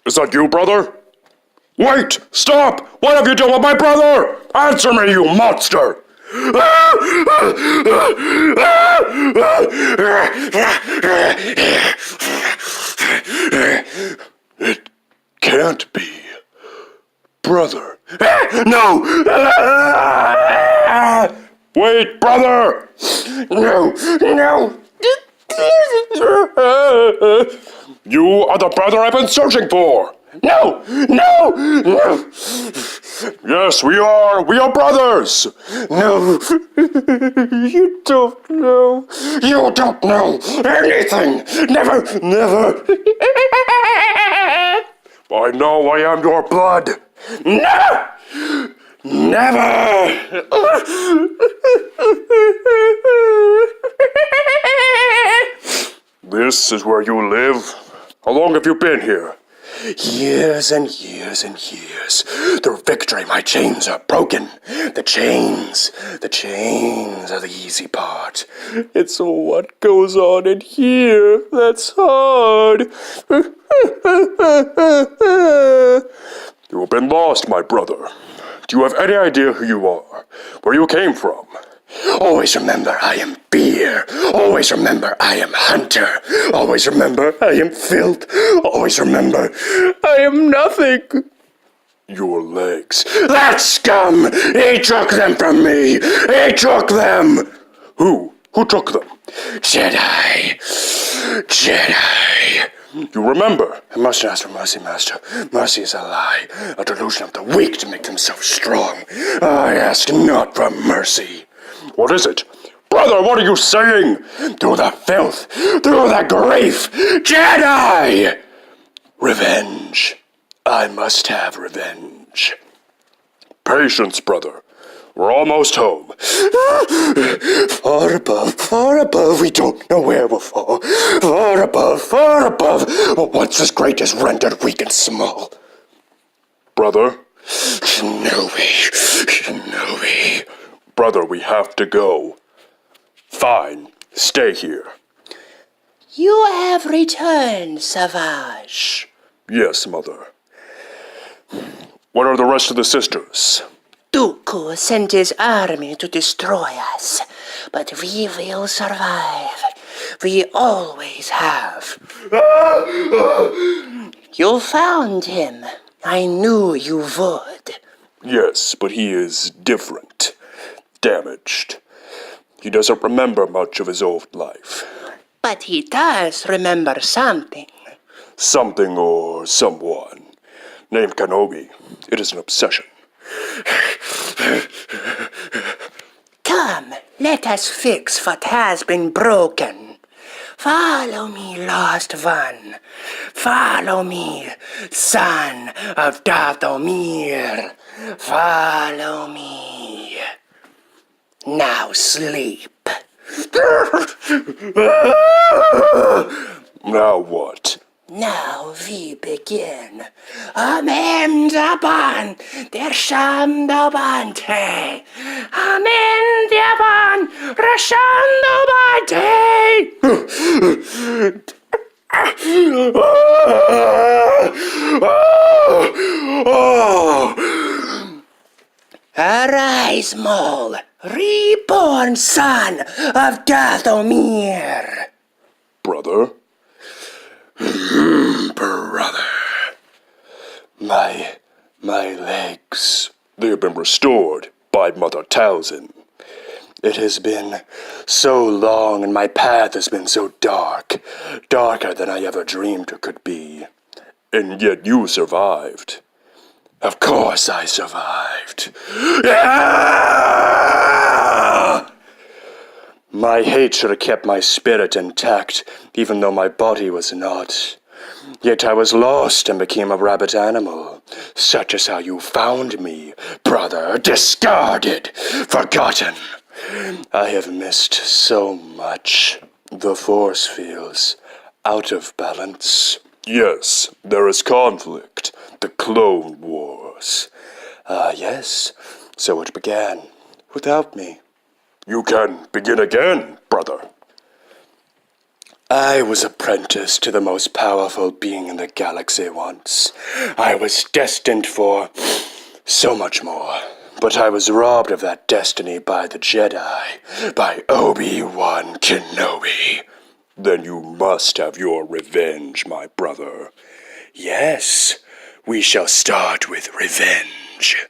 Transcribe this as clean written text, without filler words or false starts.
Is that you, brother? Wait! Stop! What have you done with my brother? Answer me, you monster! It can't be. Brother. No! Wait, brother! No! No! You are the brother I've been searching for! No! No! No! Yes, we are! We are brothers! No! You don't know! You don't know anything! Never! Never! I know I am your blood! No! Never! This is where you live? How long have you been here? Years and years and years. Through victory, my chains are broken. The chains are the easy part. It's what goes on in here that's hard. You have been lost, my brother. Do you have any idea who you are? Where you came from? Always remember I am fear. Always remember I am hunter. Always remember I am filth. Always remember I am nothing. Your legs. That scum! He took them from me! He took them! Who? Who took them? Jedi. You remember? I must ask for mercy, Master. Mercy is a lie, a delusion of the weak to make themselves strong. I ask not for mercy. What is it? Brother, what are you saying? Through the filth, through the grief, Jedi! Revenge. I must have revenge. Patience, brother. We're almost home. Far above, we don't know where we'll fall. Far above, what once was great is rendered weak and small. Brother? Kenobi. Brother, we have to go. Fine, stay here. You have returned, Savage. Yes, Mother. What are the rest of the sisters? Dooku sent his army to destroy us, but we will survive. We always have. You found him. I knew you would. Yes, but he is different. Damaged. He doesn't remember much of his old life. But he does remember something. Something or someone. Named Kenobi. It is an obsession. Come, let us fix what has been broken. Follow me, lost one. Follow me, son of Dathomir. Follow me. Now sleep. Now what? Now we begin. Amen daban, der Sham dabante. Amen daban, Rasham dabante. Arise, Maul, reborn son of Dathomir. Brother? Brother. My legs. They have been restored by Mother Talzin. It has been so long and my path has been so dark. Darker than I ever dreamed it could be. And yet you survived. Of course I survived. Ah! My hate should have kept my spirit intact, even though my body was not. Yet I was lost and became a rabbit animal. Such is how you found me, brother, discarded, forgotten. I have missed so much. The force feels out of balance. Yes, there is conflict. The Clone Wars. Yes, so it began without me. You can begin again, brother. I was apprenticed to the most powerful being in the galaxy once. I was destined for so much more. But I was robbed of that destiny by the Jedi, by Obi-Wan Kenobi. Then you must have your revenge, my brother. Yes, we shall start with revenge.